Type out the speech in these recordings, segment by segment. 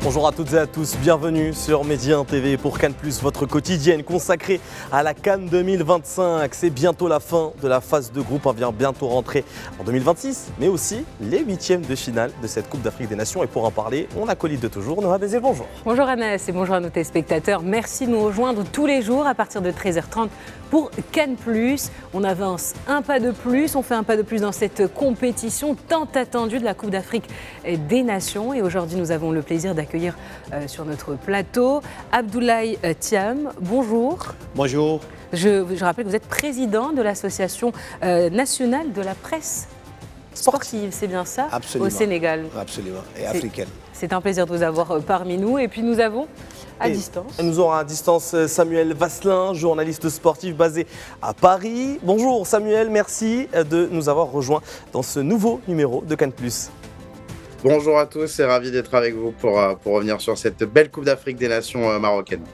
Bonjour à toutes et à tous, bienvenue sur Medi 1 TV pour Cannes+, votre quotidienne consacrée à la Cannes 2025. C'est bientôt la fin de la phase de groupe, on vient bientôt rentrer en 2026, mais aussi les huitièmes de finale de cette Coupe d'Afrique des Nations. Et pour en parler, on acolyte de toujours, Noha Bézil, bonjour. Bonjour Anas et bonjour à nos téléspectateurs. Merci de nous rejoindre tous les jours à partir de 13h30 pour Cannes+. On avance un pas de plus, on fait un pas de plus dans cette compétition tant attendue de la Coupe d'Afrique des Nations. Et aujourd'hui, nous avons le plaisir d'accueillir sur notre plateau Abdoulaye Thiam. Bonjour. Bonjour. Je rappelle que vous êtes président de l'Association nationale de la presse sportive, c'est bien ça? Absolument. Au Sénégal. Absolument, et africaine. C'est un plaisir de vous avoir parmi nous. Et puis nous avons à distance. Nous aurons à distance Samuel Vasselin, journaliste sportif basé à Paris. Bonjour Samuel, merci de nous avoir rejoints dans ce nouveau numéro de Cannes+. Bonjour à tous et ravi d'être avec vous pour revenir sur cette belle Coupe d'Afrique des Nations marocaine.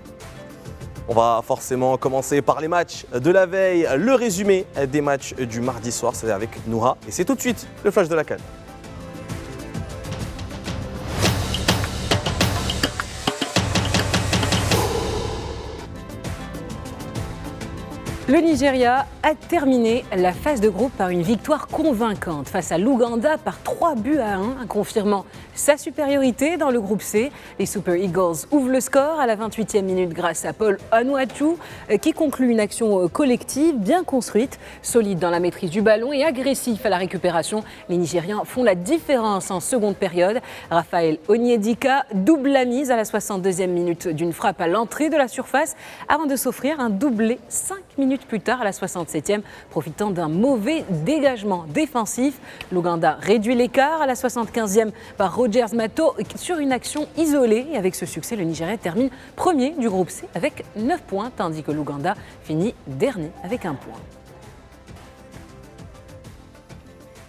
On va forcément commencer par les matchs de la veille, le résumé des matchs du mardi soir, c'est avec Noura. Et c'est tout de suite le flash de la Cannes. Le Nigeria a terminé la phase de groupe par une victoire convaincante face à l'Ouganda par 3-1, confirmant sa supériorité dans le groupe C. Les Super Eagles ouvrent le score à la 28e minute grâce à Paul Onuachu qui conclut une action collective bien construite, solide dans la maîtrise du ballon et agressif à la récupération. Les Nigérians font la différence en seconde période. Raphaël Onyedika double la mise à la 62e minute d'une frappe à l'entrée de la surface avant de s'offrir un doublé 5 minutes plus tard à la 67e, profitant d'un mauvais dégagement défensif. L'Ouganda réduit l'écart à la 75e par Rogers Mato sur une action isolée. Et avec ce succès, le Nigeria termine premier du groupe C avec 9 points, tandis que l'Ouganda finit dernier avec 1 point.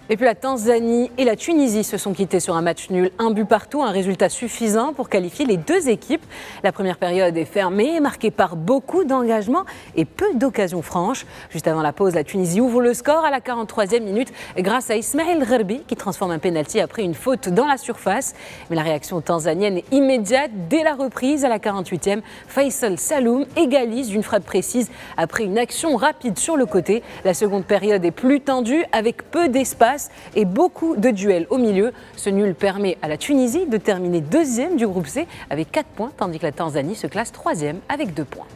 Et puis la Tanzanie et la Tunisie se sont quittées sur un match nul, 1 but partout, un résultat suffisant pour qualifier les deux équipes. La première période est fermée, marquée par beaucoup d'engagement et peu d'occasions franches. Juste avant la pause, la Tunisie ouvre le score à la 43e minute grâce à Ismaël Gherbi qui transforme un pénalty après une faute dans la surface. Mais la réaction tanzanienne est immédiate dès la reprise à la 48e. Faisal Saloum égalise d'une frappe précise après une action rapide sur le côté. La seconde période est plus tendue avec peu d'espace et beaucoup de duels au milieu. Ce nul permet à la Tunisie de terminer deuxième du groupe C avec 4 points, tandis que la Tanzanie se classe troisième avec 2 points.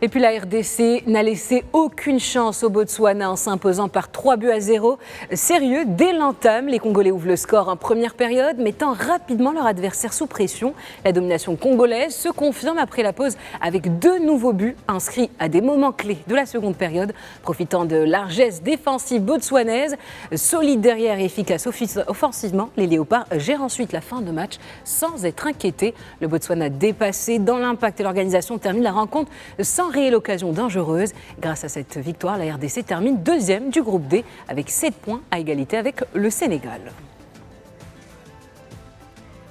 Et puis la RDC n'a laissé aucune chance au Botswana en s'imposant par 3-0. Sérieux, dès l'entame, les Congolais ouvrent le score en première période, mettant rapidement leur adversaire sous pression. La domination congolaise se confirme après la pause avec 2 nouveaux buts inscrits à des moments clés de la seconde période. Profitant de largesse défensive botswanaise, solide derrière et efficace offensivement, les Léopards gèrent ensuite la fin de match sans être inquiétés. Le Botswana dépassé dans l'impact et l'organisation termine la rencontre sans réelle occasion dangereuse. Grâce à cette victoire, la RDC termine deuxième du groupe D avec 7 points à égalité avec le Sénégal.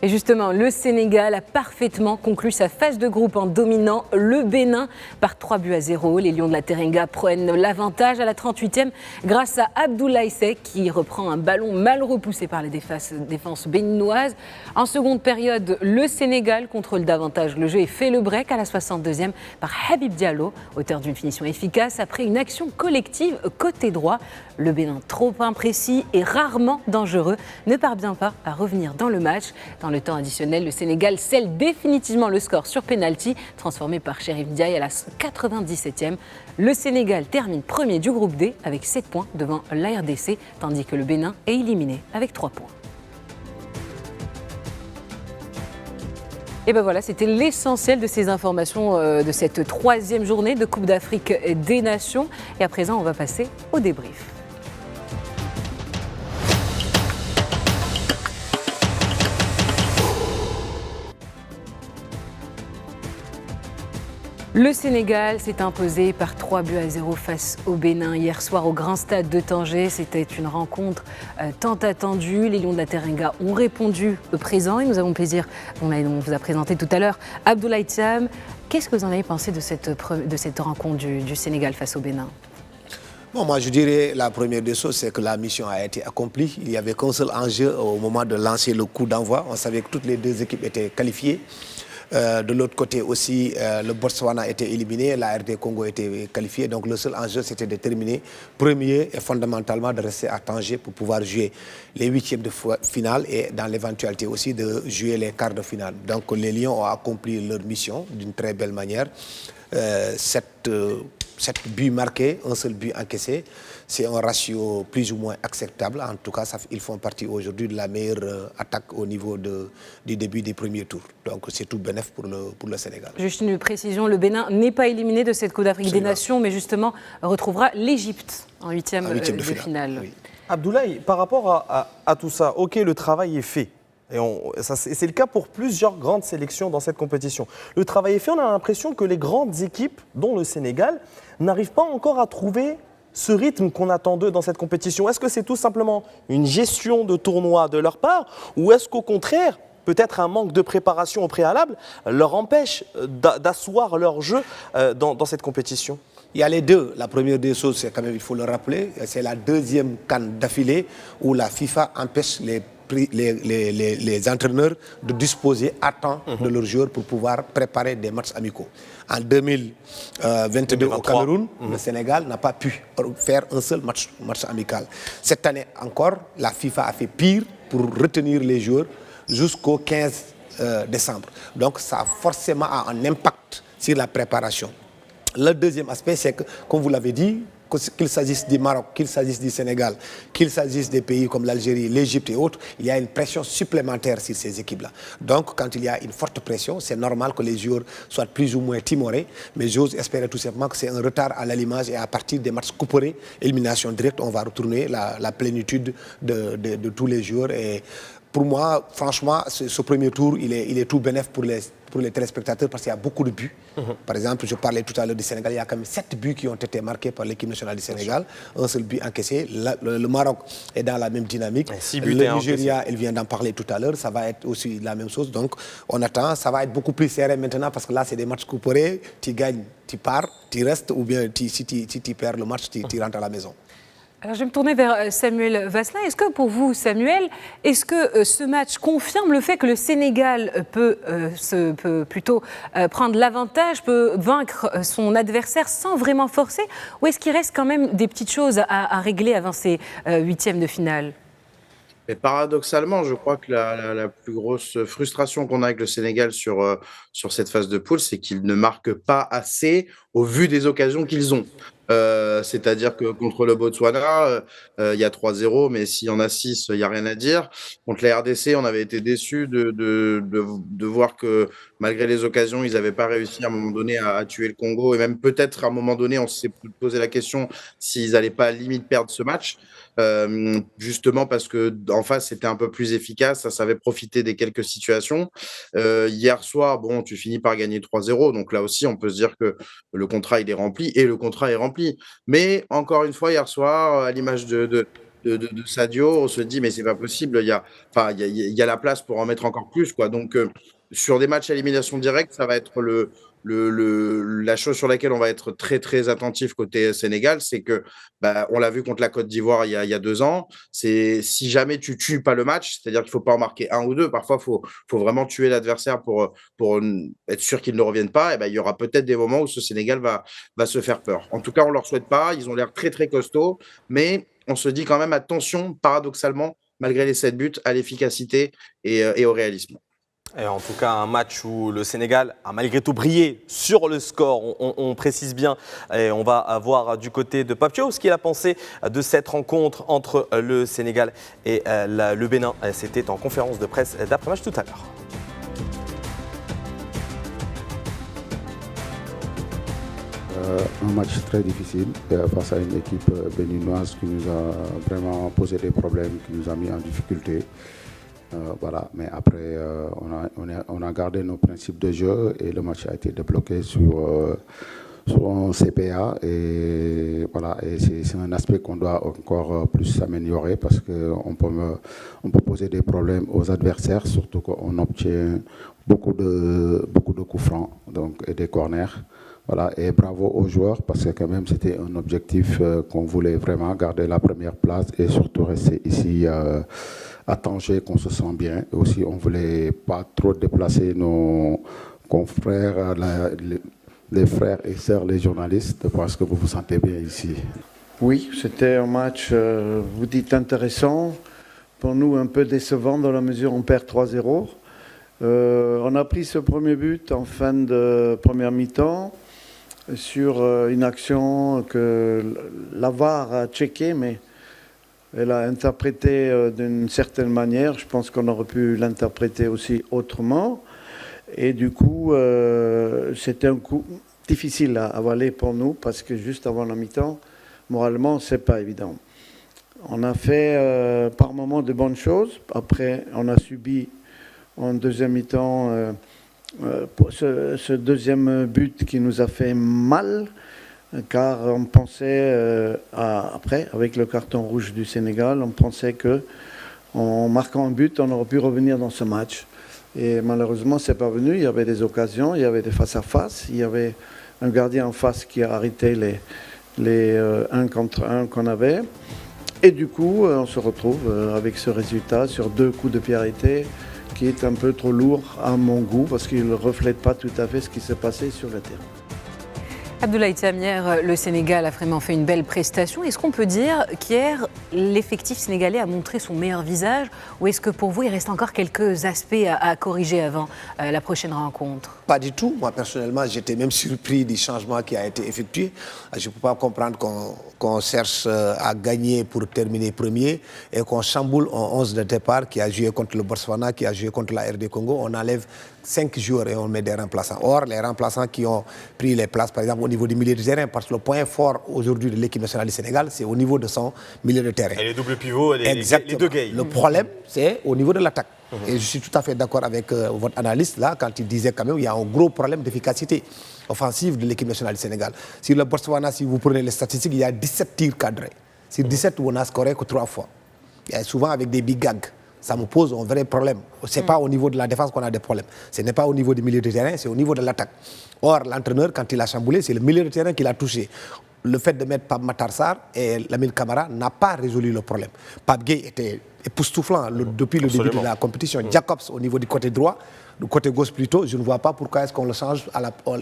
Et justement, le Sénégal a parfaitement conclu sa phase de groupe en dominant le Bénin par 3-0. Les Lions de la Teranga prennent l'avantage à la 38e grâce à Abdoulaye Seck qui reprend un ballon mal repoussé par les défenses béninoises. En seconde période, le Sénégal contrôle davantage le jeu et fait le break à la 62e par Habib Diallo, auteur d'une finition efficace après une action collective côté droit. Le Bénin, trop imprécis et rarement dangereux, ne parvient pas à revenir dans le match. Dans le temps additionnel, le Sénégal scelle définitivement le score sur pénalty, transformé par Chérif Ndiaye à la 97e. Le Sénégal termine premier du groupe D avec 7 points devant la RDC, tandis que le Bénin est éliminé avec 3 points. Et ben voilà, c'était l'essentiel de ces informations de cette 3e journée de Coupe d'Afrique des Nations. Et à présent, on va passer au débrief. Le Sénégal s'est imposé par 3-0 face au Bénin hier soir au Grand Stade de Tanger. C'était une rencontre tant attendue. Les Lions de la Teranga ont répondu présent et nous avons plaisir, on vous a présenté tout à l'heure, Abdoulaye Thiam. Qu'est-ce que vous en avez pensé de cette rencontre du Sénégal face au Bénin ? Bon, moi, je dirais la première des choses, c'est que la mission a été accomplie. Il n'y avait qu'un seul enjeu au moment de lancer le coup d'envoi. On savait que toutes les deux équipes étaient qualifiées. De l'autre côté aussi, le Botswana était éliminé, la RD Congo était qualifiée. Donc le seul enjeu, c'était de terminer premier et fondamentalement de rester à Tanger pour pouvoir jouer les huitièmes de finale et dans l'éventualité aussi de jouer les quarts de finale. Donc les Lions ont accompli leur mission d'une très belle manière. 7 buts marqués, un seul but encaissé. C'est un ratio plus ou moins acceptable. En tout cas, ils font partie aujourd'hui de la meilleure attaque au niveau du début des premiers tours. Donc c'est tout bénef pour le Sénégal. Juste une précision, le Bénin n'est pas éliminé de cette Coupe d'Afrique des Nations, mais justement retrouvera l'Égypte en huitième de finale. Oui. Abdoulaye, par rapport à tout ça, ok, le travail est fait. Et c'est le cas pour plusieurs grandes sélections dans cette compétition. Le travail est fait, on a l'impression que les grandes équipes, dont le Sénégal, n'arrivent pas encore à trouver ce rythme qu'on attend d'eux dans cette compétition. Est-ce que c'est tout simplement une gestion de tournoi de leur part, ou est-ce qu'au contraire, peut-être un manque de préparation au préalable leur empêche d'asseoir leur jeu dans cette compétition ? Il y a les deux. La première des choses, c'est quand même, il faut le rappeler, c'est la deuxième CAN d'affilée où la FIFA empêche les entraîneurs de disposer à temps de leurs joueurs pour pouvoir préparer des matchs amicaux. En 2022 au Cameroun, le Sénégal n'a pas pu faire un seul match amical. Cette année encore, la FIFA a fait pire pour retenir les joueurs jusqu'au 15 décembre. Donc ça a forcément un impact sur la préparation. Le deuxième aspect, c'est que, comme vous l'avez dit, qu'il s'agisse du Maroc, qu'il s'agisse du Sénégal, qu'il s'agisse des pays comme l'Algérie, l'Égypte et autres, il y a une pression supplémentaire sur ces équipes-là. Donc, quand il y a une forte pression, c'est normal que les joueurs soient plus ou moins timorés, mais j'ose espérer tout simplement que c'est un retard à l'allumage et à partir des matchs couperés, élimination directe, on va retourner la plénitude de tous les joueurs. Et pour moi, franchement, ce premier tour, il est tout bénéf pour les téléspectateurs parce qu'il y a beaucoup de buts. Par exemple, je parlais tout à l'heure du Sénégal, il y a quand même 7 buts qui ont été marqués par l'équipe nationale du Sénégal, un seul but encaissé. Le Maroc est dans la même dynamique. Le Nigeria, il vient d'en parler tout à l'heure, ça va être aussi la même chose. Donc, on attend, ça va être beaucoup plus serré maintenant parce que là, c'est des matchs couperés, tu gagnes, tu pars, tu restes, ou bien si tu perds le match, tu rentres à la maison. Alors je vais me tourner vers Samuel Vasselin. Est-ce que pour vous, Samuel, est-ce que ce match confirme le fait que le Sénégal peut plutôt prendre l'avantage, peut vaincre son adversaire sans vraiment forcer, ou est-ce qu'il reste quand même des petites choses à régler avant ces huitièmes de finale ? Mais paradoxalement, je crois que la plus grosse frustration qu'on a avec le Sénégal sur cette phase de poule, c'est qu'ils ne marquent pas assez au vu des occasions qu'ils ont. C'est-à-dire que contre le Botswana, il y a 3-0, mais s'il y en a 6, il n'y a rien à dire. Contre la RDC, on avait été déçus de voir que malgré les occasions, ils n'avaient pas réussi à un moment donné à tuer le Congo. Et même peut-être à un moment donné, on s'est posé la question s'ils n'allaient pas à la limite perdre ce match. Justement parce que en face c'était un peu plus efficace, ça savait profiter des quelques situations. Hier soir, bon, tu finis par gagner 3-0, donc là aussi on peut se dire que le contrat il est rempli et le contrat est rempli. Mais encore une fois, hier soir, à l'image de Sadio, on se dit mais c'est pas possible, il y a la place pour en mettre encore plus, quoi. Donc sur des matchs à élimination directe, ça va être la chose sur laquelle on va être très très attentif côté Sénégal, c'est que on l'a vu contre la Côte d'Ivoire il y a 2 ans, c'est si jamais tu tues pas le match, c'est-à-dire qu'il faut pas en marquer un ou deux, parfois faut vraiment tuer l'adversaire pour être sûr qu'il ne revienne pas, et il y aura peut-être des moments où ce Sénégal va se faire peur. En tout cas, on leur souhaite pas, ils ont l'air très très costauds, mais on se dit quand même attention, paradoxalement, malgré les 7 buts, à l'efficacité et au réalisme. Et en tout cas, un match où le Sénégal a malgré tout brillé sur le score, on précise bien. Et on va voir du côté de Papio ce qu'il a pensé de cette rencontre entre le Sénégal et le Bénin. C'était en conférence de presse d'après-match tout à l'heure. Un match très difficile face à une équipe béninoise qui nous a vraiment posé des problèmes, qui nous a mis en difficulté. Voilà, mais après, on a gardé nos principes de jeu et le match a été débloqué sur un CPA. Et voilà, et c'est un aspect qu'on doit encore plus améliorer parce qu'on peut poser des problèmes aux adversaires, surtout qu'on obtient beaucoup de coups francs et des corners. Voilà, et bravo aux joueurs parce que quand même c'était un objectif qu'on voulait vraiment garder la première place et surtout rester ici à Tanger, qu'on se sent bien. Et aussi, on ne voulait pas trop déplacer nos confrères, les frères et sœurs, les journalistes, parce que vous vous sentez bien ici. Oui, c'était un match, vous dites intéressant, pour nous un peu décevant dans la mesure où on perd 3-0. On a pris ce premier but en fin de première mi-temps sur une action que la VAR a checkée, mais elle a interprété d'une certaine manière. Je pense qu'on aurait pu l'interpréter aussi autrement. Et du coup, c'était un coup difficile à avaler pour nous parce que juste avant la mi-temps, moralement, c'est pas évident. On a fait par moments de bonnes choses. Après, on a subi en deuxième mi-temps ce deuxième but qui nous a fait mal, car on pensait, après, avec le carton rouge du Sénégal, on pensait qu'en marquant un but, on aurait pu revenir dans ce match. Et malheureusement, c'est pas venu. Il y avait des occasions, il y avait des face-à-face, il y avait un gardien en face qui a arrêté les 1 contre 1 qu'on avait. Et du coup, on se retrouve avec ce résultat sur 2 coups de pied arrêtés qui est un peu trop lourd à mon goût parce qu'il ne reflète pas tout à fait ce qui s'est passé sur le terrain. Abdoulaye Tamier, le Sénégal a vraiment fait une belle prestation. Est-ce qu'on peut dire qu'hier, l'effectif sénégalais a montré son meilleur visage ou est-ce que pour vous, il reste encore quelques aspects à corriger avant la prochaine rencontre? Pas du tout. Moi, personnellement, j'étais même surpris du changement qui a été effectué. Je ne peux pas comprendre qu'on cherche à gagner pour terminer premier et qu'on chamboule en 11 de départ qui a joué contre le Botswana, qui a joué contre la RD Congo. On enlève 5 joueurs et on met des remplaçants. Or, les remplaçants qui ont pris les places, par exemple, au niveau du milieu de terrain, parce que le point fort aujourd'hui de l'équipe nationale du Sénégal, c'est au niveau de son milieu de terrain. Et les doubles pivots, les deux gays. Le problème, c'est au niveau de l'attaque. Et je suis tout à fait d'accord avec votre analyste là, quand il disait quand même qu'il y a un gros problème d'efficacité offensive de l'équipe nationale du Sénégal. Sur le Botswana, si vous prenez les statistiques, il y a 17 tirs cadrés. Sur 17, on n'a scoré que 3 fois. Et souvent avec des big gags. Ça me pose un vrai problème. Ce n'est pas au niveau de la défense qu'on a des problèmes. Ce n'est pas au niveau du milieu de terrain, c'est au niveau de l'attaque. Or, l'entraîneur, quand il a chamboulé, c'est le milieu de terrain qui l'a touché. Le fait de mettre Pape Matar Sarr et Lamine Camara n'a pas résolu le problème. Pape Gueye était époustouflant depuis le début de la compétition. Jacobs au niveau du côté droit, du côté gauche plutôt, je ne vois pas pourquoi est-ce qu'on le change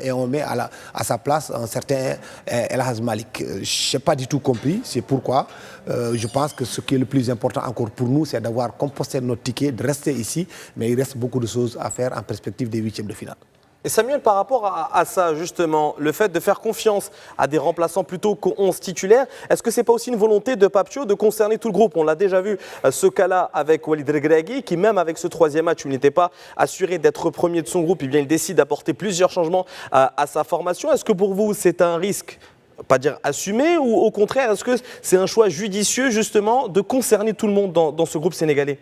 et on met à sa place un certain El Hadj Malick. Je n'ai pas du tout compris, c'est pourquoi je pense que ce qui est le plus important encore pour nous, c'est d'avoir composté notre ticket, de rester ici, mais il reste beaucoup de choses à faire en perspective des huitièmes de finale. Et Samuel, par rapport à ça, justement, le fait de faire confiance à des remplaçants plutôt qu'aux 11 titulaires, est-ce que ce n'est pas aussi une volonté de Pape Thiaw de concerner tout le groupe? On l'a déjà vu, ce cas-là avec Walid Regragui, qui même avec ce troisième match où il n'était pas assuré d'être premier de son groupe, eh bien, il décide d'apporter plusieurs changements à sa formation. Est-ce que pour vous, c'est un risque, pas dire assumé, ou au contraire, est-ce que c'est un choix judicieux, justement, de concerner tout le monde dans ce groupe sénégalais?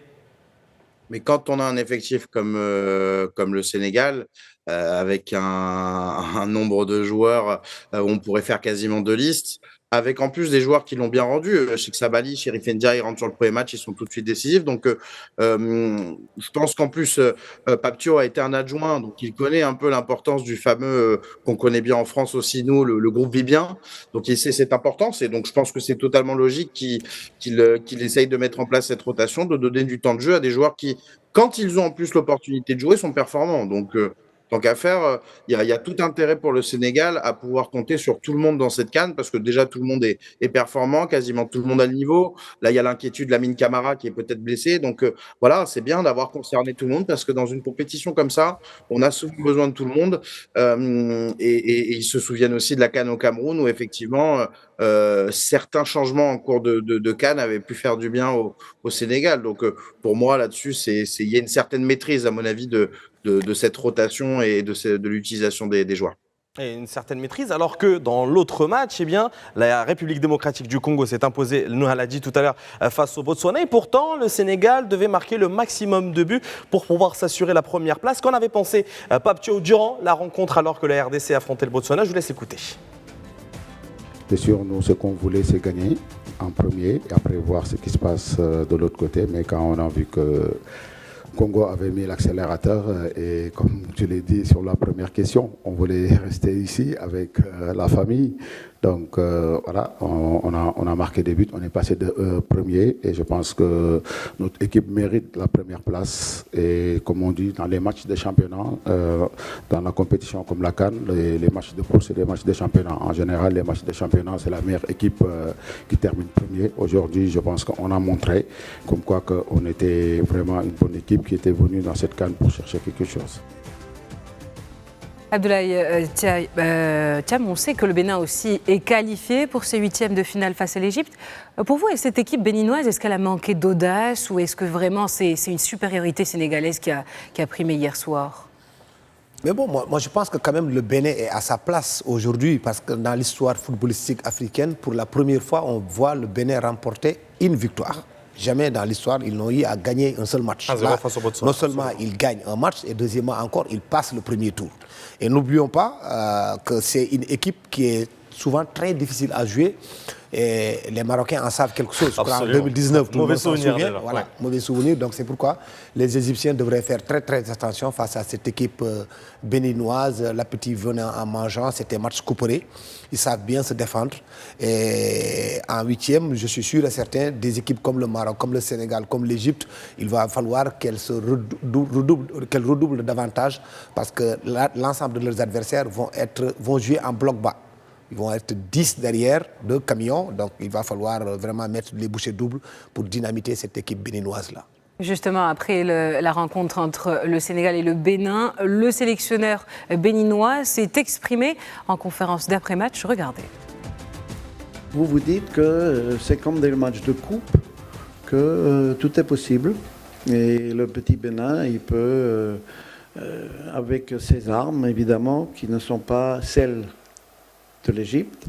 Mais quand on a un effectif comme le Sénégal, avec un nombre de joueurs où on pourrait faire quasiment 2 listes, avec en plus des joueurs qui l'ont bien rendu. Cheikh Sabali, Chérif Ndiaye, ils rentrent sur le premier match, ils sont tout de suite décisifs. Donc, je pense qu'en plus, Pape Thiaw a été un adjoint, donc il connaît un peu l'importance du fameux, qu'on connaît bien en France aussi, nous, le groupe vit bien. Donc, il sait cette importance. Et donc, je pense que c'est totalement logique qu'il essaye de mettre en place cette rotation, de donner du temps de jeu à des joueurs qui, quand ils ont en plus l'opportunité de jouer, sont performants. Donc, tant qu'à faire, il y a tout intérêt pour le Sénégal à pouvoir compter sur tout le monde dans cette CAN parce que déjà tout le monde est performant, quasiment tout le monde a le niveau. Là, il y a l'inquiétude de Lamine Camara qui est peut-être blessé. Donc voilà, c'est bien d'avoir concerné tout le monde parce que dans une compétition comme ça, on a souvent besoin de tout le monde. Et ils se souviennent aussi de la CAN au Cameroun où effectivement certains changements en cours de CAN avaient pu faire du bien au Sénégal. Donc pour moi là-dessus, il y a une certaine maîtrise à mon avis de cette rotation et de l'utilisation des joueurs. Et une certaine maîtrise, alors que dans l'autre match, eh bien, la République démocratique du Congo s'est imposée, nous l'a dit tout à l'heure, face au Botswana. Et pourtant, le Sénégal devait marquer le maximum de buts pour pouvoir s'assurer la première place. Qu'en avait pensé Pape Thiaw durant la rencontre alors que la RDC affrontait le Botswana? Je vous laisse écouter. Bien sûr, nous, ce qu'on voulait, c'est gagner en premier et après voir ce qui se passe de l'autre côté. Mais quand on a vu que Congo avait mis l'accélérateur et comme tu l'as dit sur la première question, on voulait rester ici avec la famille. Donc voilà, on a marqué des buts, on est passé de premier et je pense que notre équipe mérite la première place. Et comme on dit, dans les matchs de championnat, dans la compétition comme la CAN, les matchs de poule, c'est des matchs de championnat. En général, les matchs de championnat, c'est la meilleure équipe qui termine premier. Aujourd'hui, je pense qu'on a montré comme quoi qu'on était vraiment une bonne équipe qui était venue dans cette CAN pour chercher quelque chose. Abdoulaye Thiam, on sait que le Bénin aussi est qualifié pour ses huitièmes de finale face à l'Égypte. Pour vous, cette équipe béninoise, est-ce qu'elle a manqué d'audace ou est-ce que vraiment c'est une supériorité sénégalaise qui a primé hier soir? Mais bon, moi je pense que quand même le Bénin est à sa place aujourd'hui parce que dans l'histoire footballistique africaine, pour la première fois, on voit le Bénin remporter une victoire. Jamais dans l'histoire, ils n'ont eu à gagner un seul match. Là, non seulement ils gagnent un match, et deuxièmement encore, ils passent le premier tour. Et n'oublions pas que c'est une équipe qui est souvent très difficile à jouer. Et les Marocains en savent quelque chose. En 2019, tout le monde s'en souvient. Voilà, mauvais souvenir. Donc c'est pourquoi les Égyptiens devraient faire très très attention face à cette équipe béninoise. L'appétit venant en mangeant, c'était match couperé. Ils savent bien se défendre. Et en huitième, je suis sûr et certain, des équipes comme le Maroc, comme le Sénégal, comme l'Égypte, il va falloir qu'elles redoublent davantage parce que l'ensemble de leurs adversaires vont jouer en bloc bas. Ils vont être 10 derrière, 2 camions. Donc, il va falloir vraiment mettre les bouchées doubles pour dynamiter cette équipe béninoise-là. Justement, après la rencontre entre le Sénégal et le Bénin, le sélectionneur béninois s'est exprimé en conférence d'après-match. Regardez. Vous vous dites que c'est comme des matchs de coupe, que tout est possible. Et le petit Bénin, il peut, avec ses armes, évidemment, qui ne sont pas celles de l'Égypte,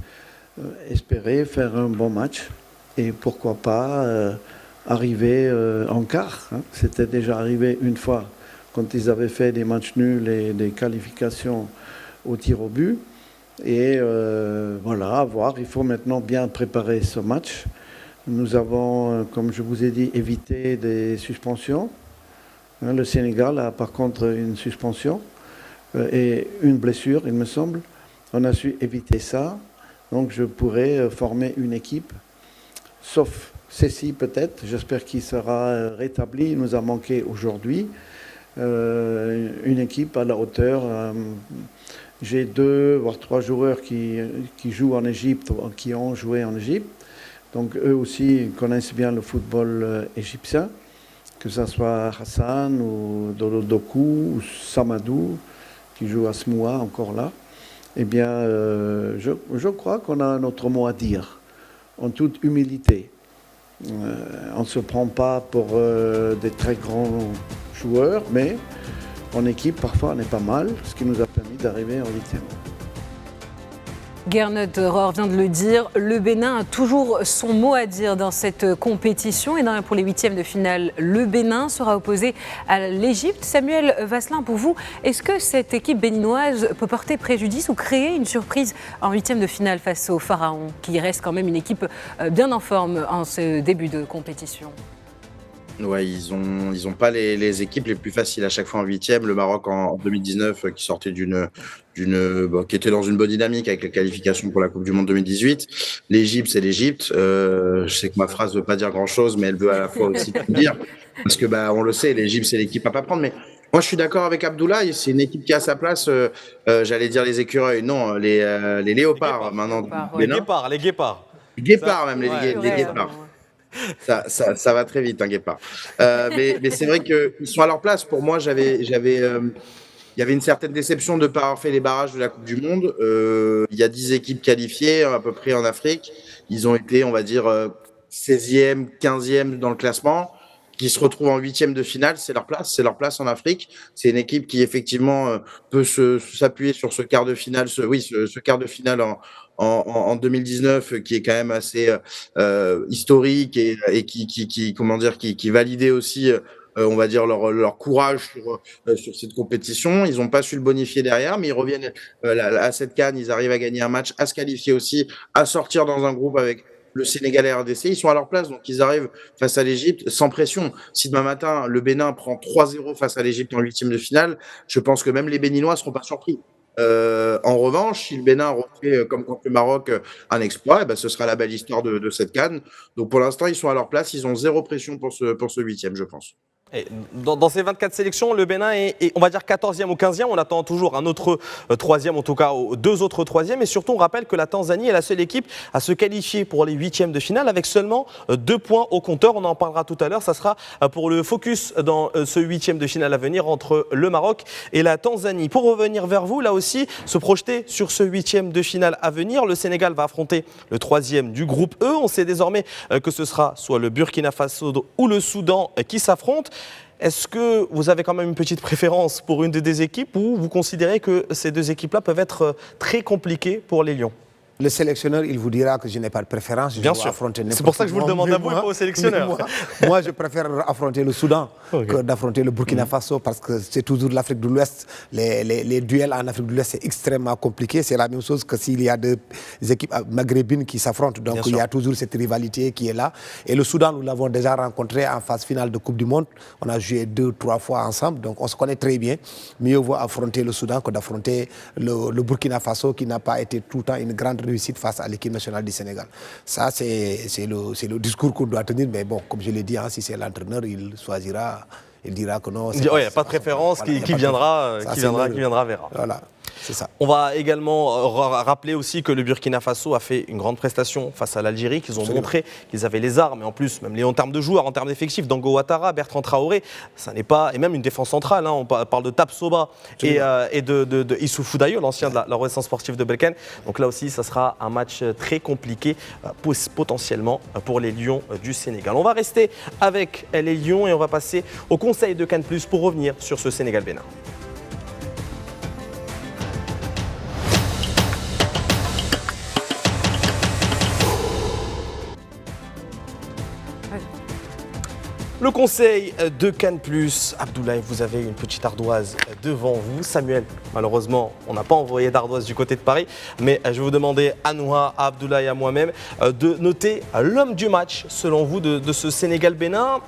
espérer faire un bon match et pourquoi pas arriver en quart. C'était déjà arrivé une fois quand ils avaient fait des matchs nuls et des qualifications au tir au but. Et voilà, à voir. Il faut maintenant bien préparer ce match. Nous avons, comme je vous ai dit, évité des suspensions. Le Sénégal a par contre une suspension et une blessure, il me semble. On a su éviter ça, donc je pourrais former une équipe, sauf Cécile peut-être, j'espère qu'il sera rétabli, il nous a manqué aujourd'hui, une équipe à la hauteur. J'ai 2 voire 3 joueurs qui jouent en Égypte, qui ont joué en Égypte, donc eux aussi connaissent bien le football égyptien, que ce soit Hassan ou Dolodoku ou Samadou, qui joue à Smoua encore là. Eh bien, je crois qu'on a notre mot à dire, en toute humilité. On ne se prend pas pour des très grands joueurs, mais en équipe, parfois, on est pas mal, ce qui nous a permis d'arriver en huitième. Gernot Rohr vient de le dire, le Bénin a toujours son mot à dire dans cette compétition. Et pour les huitièmes de finale, le Bénin sera opposé à l'Égypte. Samuel Vasselin, pour vous, est-ce que cette équipe béninoise peut porter préjudice ou créer une surprise en huitièmes de finale face au Pharaon, qui reste quand même une équipe bien en forme en ce début de compétition? Ouais, ils ont pas les équipes les plus faciles à chaque fois en huitième. Le Maroc en 2019 qui sortait qui était dans une bonne dynamique avec les qualifications pour la Coupe du Monde 2018. L'Égypte, c'est l'Égypte. Je sais que ma phrase veut pas dire grand chose, mais elle veut à la fois aussi tout dire. Parce que on le sait, l'Égypte, c'est l'équipe à pas prendre. Mais moi, je suis d'accord avec Abdoulaye. C'est une équipe qui a sa place. J'allais dire les écureuils, non, les léopards maintenant. Les guépards. Les guépards même, les guépards. Ça va très vite, un guépard. Mais c'est vrai qu'ils sont à leur place. Pour moi, il y avait une certaine déception de ne pas avoir fait les barrages de la Coupe du Monde. Il y a 10 équipes qualifiées à peu près en Afrique. Ils ont été, on va dire, 16e, 15e dans le classement. Qui se retrouvent en huitième de finale, c'est leur place en Afrique. C'est une équipe qui effectivement peut s'appuyer sur ce quart de finale, ce quart de finale en 2019 qui est quand même assez historique et qui validait aussi on va dire leur courage sur cette compétition. Ils n'ont pas su le bonifier derrière, mais ils reviennent à cette CAN, ils arrivent à gagner un match, à se qualifier aussi, à sortir dans un groupe avec le Sénégal et la RDC, ils sont à leur place, donc ils arrivent face à l'Égypte sans pression. Si demain matin, le Bénin prend 3-0 face à l'Égypte en huitième de finale, je pense que même les Béninois ne seront pas surpris. En revanche, si le Bénin refait, comme contre le Maroc, un exploit, eh ben, ce sera la belle histoire de cette CAN. Donc pour l'instant, ils sont à leur place, ils ont zéro pression pour ce huitième, je pense. Et dans ces 24 sélections, le Bénin est, on va dire, 14e ou 15e. On attend toujours un autre troisième, en tout cas deux autres troisièmes. Et surtout, on rappelle que la Tanzanie est la seule équipe à se qualifier pour les huitièmes de finale avec seulement 2 points au compteur. On en parlera tout à l'heure. Ça sera pour le focus dans ce huitième de finale à venir entre le Maroc et la Tanzanie. Pour revenir vers vous, là aussi, se projeter sur ce huitième de finale à venir. Le Sénégal va affronter le troisième du groupe E. On sait désormais que ce sera soit le Burkina Faso ou le Soudan qui s'affrontent. Est-ce que vous avez quand même une petite préférence pour une des équipes ou vous considérez que ces deux équipes-là peuvent être très compliquées pour les Lions ? Le sélectionneur, il vous dira que je n'ai pas de préférence. Bien sûr. C'est pour ça que je vous le demande à vous et pas au sélectionneur. Moi, je préfère affronter le Soudan que d'affronter le Burkina Faso parce que c'est toujours l'Afrique de l'Ouest. Les duels en Afrique de l'Ouest, c'est extrêmement compliqué. C'est la même chose que s'il y a deux équipes maghrébines qui s'affrontent. Donc, il y a toujours cette rivalité qui est là. Et le Soudan, nous l'avons déjà rencontré en phase finale de Coupe du Monde. On a joué 2-3 fois ensemble. Donc, on se connaît très bien. Mieux vaut affronter le Soudan que d'affronter le Burkina Faso qui n'a pas été tout le temps une grande réussite face à l'équipe nationale du Sénégal. Ça, c'est le discours qu'on doit tenir. Mais bon, comme je l'ai dit, si c'est l'entraîneur, il choisira, il dira que non. Il n'y a pas de préférence, voilà, qui viendra verra. Voilà. C'est ça. On va également rappeler aussi que le Burkina Faso a fait une grande prestation face à l'Algérie, qu'ils ont montré qu'ils avaient les armes, et en plus, même en termes de joueurs, en termes d'effectifs, Dango Ouattara, Bertrand Traoré, ça n'est pas, et même une défense centrale, on parle de Tapsoba et de Issoufou Dayo, l'ancien de la Renaissance sportive de Belken. Donc là aussi, ça sera un match très compliqué, potentiellement, pour les Lions du Sénégal. On va rester avec les Lions et on va passer au conseil de CAN+, pour revenir sur ce Sénégal-Bénin. Le conseil de CAN+, Abdoulaye, vous avez une petite ardoise devant vous. Samuel, malheureusement, on n'a pas envoyé d'ardoise du côté de Paris, mais je vais vous demander à Noah, à Abdoulaye et à moi-même de noter l'homme du match, selon vous, de ce Sénégal-Bénin.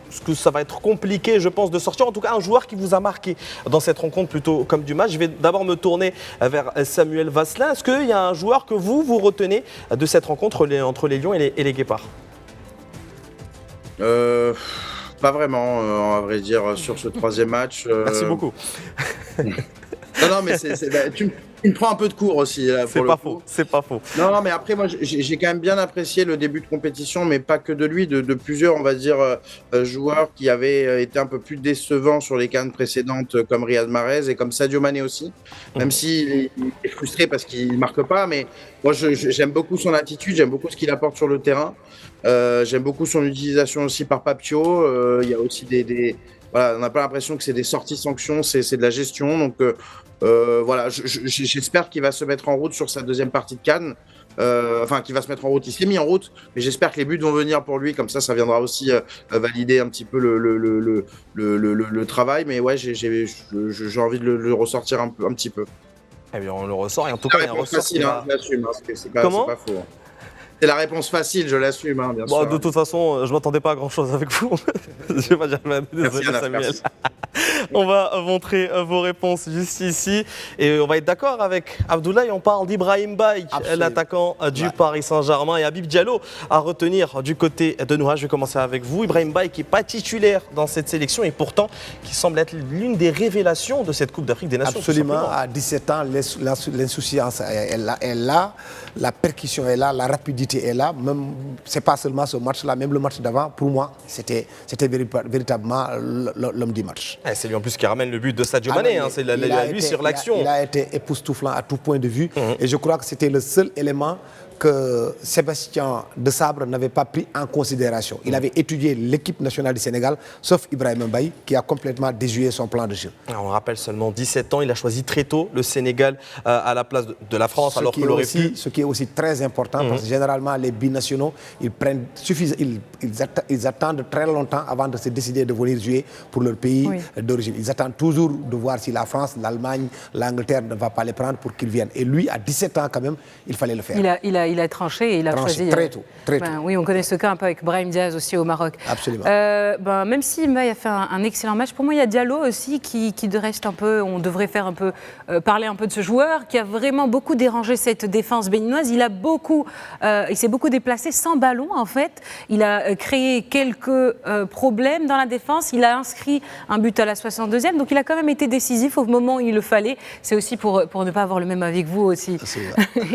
Parce que ça va être compliqué, je pense, de sortir. En tout cas, un joueur qui vous a marqué dans cette rencontre plutôt comme du match. Je vais d'abord me tourner vers Samuel Vasselin. Est-ce qu'il y a un joueur que vous retenez de cette rencontre entre les Lions et les Guépards ? Pas vraiment, à vrai dire, sur ce troisième match. Merci beaucoup. Non, mais tu me prends un peu de cours aussi. Là, c'est pas faux. Non, mais après, moi, j'ai quand même bien apprécié le début de compétition, mais pas que de lui, de plusieurs, on va dire, joueurs qui avaient été un peu plus décevants sur les CAN précédentes, comme Riyad Mahrez et comme Sadio Mané aussi, même s'il est frustré parce qu'il ne marque pas. Mais moi, j'aime beaucoup son attitude, j'aime beaucoup ce qu'il apporte sur le terrain. J'aime beaucoup son utilisation aussi par Papio. Il y a aussi voilà, on n'a pas l'impression que c'est des sorties sanctions, c'est de la gestion. Donc voilà, j'espère qu'il va se mettre en route sur sa deuxième partie de CAN. Enfin, qu'il va se mettre en route. Il s'est mis en route, mais j'espère que les buts vont venir pour lui. Comme ça viendra aussi valider un petit peu le travail. Mais ouais, j'ai envie de le ressortir un petit peu. Eh bien, on le ressort. Et en tout cas, il y a un ressort facile, je l'assume. C'est pas faux. C'est la réponse facile, je l'assume, bien sûr. De toute façon, je ne m'attendais pas à grand-chose avec vous. Je ne vais pas dire désolé, Samuel. Merci. On va montrer vos réponses juste ici. Et on va être d'accord avec Abdoulaye. On parle d'Ibrahim Baye, l'attaquant du Paris Saint-Germain, et Habib Diallo à retenir du côté de Noah. Je vais commencer avec vous. Ibrahim Baye qui n'est pas titulaire dans cette sélection et pourtant qui semble être l'une des révélations de cette Coupe d'Afrique des Nations. Absolument. À 17 ans, l'insouciance est là, la percussion est là, la rapidité est là. Ce n'est pas seulement ce match-là, même le match d'avant, pour moi, c'était véritablement l'homme du match. C'est lui en plus qui ramène le but de Sadio Mané, c'est lui sur l'action. Il a été époustouflant à tout point de vue et je crois que c'était le seul élément que Sébastien Desabre n'avait pas pris en considération. Il avait étudié l'équipe nationale du Sénégal, sauf Ibrahim Baye, qui a complètement déjoué son plan de jeu. On rappelle seulement 17 ans, il a choisi très tôt le Sénégal à la place de la France, alors qu'il aurait pu... Ce qui est aussi très important, parce que généralement, les binationaux, ils attendent très longtemps avant de se décider de venir jouer pour leur pays d'origine. Ils attendent toujours de voir si la France, l'Allemagne, l'Angleterre ne va pas les prendre pour qu'ils viennent. Et lui, à 17 ans quand même, il fallait le faire. Il il a tranché et il a choisi. Très tôt. Oui, on connaît ce cas un peu avec Brahim Diaz aussi au Maroc. Absolument. Même si Mbaye a fait un excellent match, pour moi, il y a Diallo aussi qui reste un peu. On devrait faire un peu parler un peu de ce joueur qui a vraiment beaucoup dérangé cette défense béninoise. Il s'est beaucoup déplacé sans ballon en fait. Il a créé quelques problèmes dans la défense. Il a inscrit un but à la 62e, donc il a quand même été décisif au moment où il le fallait. C'est aussi pour ne pas avoir le même avec vous aussi.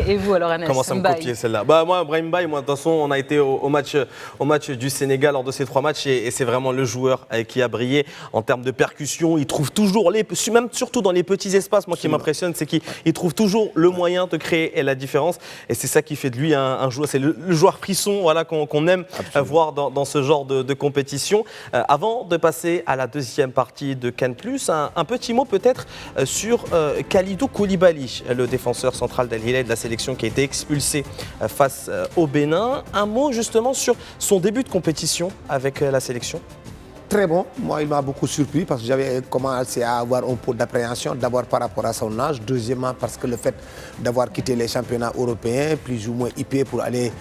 Et vous alors, Anas? Comment ça me copier celle-là? Moi, Brahim Mbaye, de toute façon, on a été au match du Sénégal lors de ces 3 matchs et c'est vraiment le joueur qui a brillé en termes de percussion. Il trouve toujours, même surtout dans les petits espaces, moi qui m'impressionne, c'est qu'il trouve toujours le moyen de créer la différence et c'est ça qui fait de lui un joueur. C'est le joueur frisson, voilà, qu'on aime voir dans ce genre de compétition. Avant de passer à la deuxième partie de Cannes+, un petit mot peut-être sur Kalidou Koulibaly, le défenseur central d'Al Hilal de la sélection qui a été expulsé face au Bénin. Un mot justement sur son début de compétition avec la sélection. Très bon. Moi, il m'a beaucoup surpris parce que j'avais commencé à avoir un peu d'appréhension, d'abord par rapport à son âge, deuxièmement parce que le fait d'avoir quitté les championnats européens, plus ou moins hypé pour aller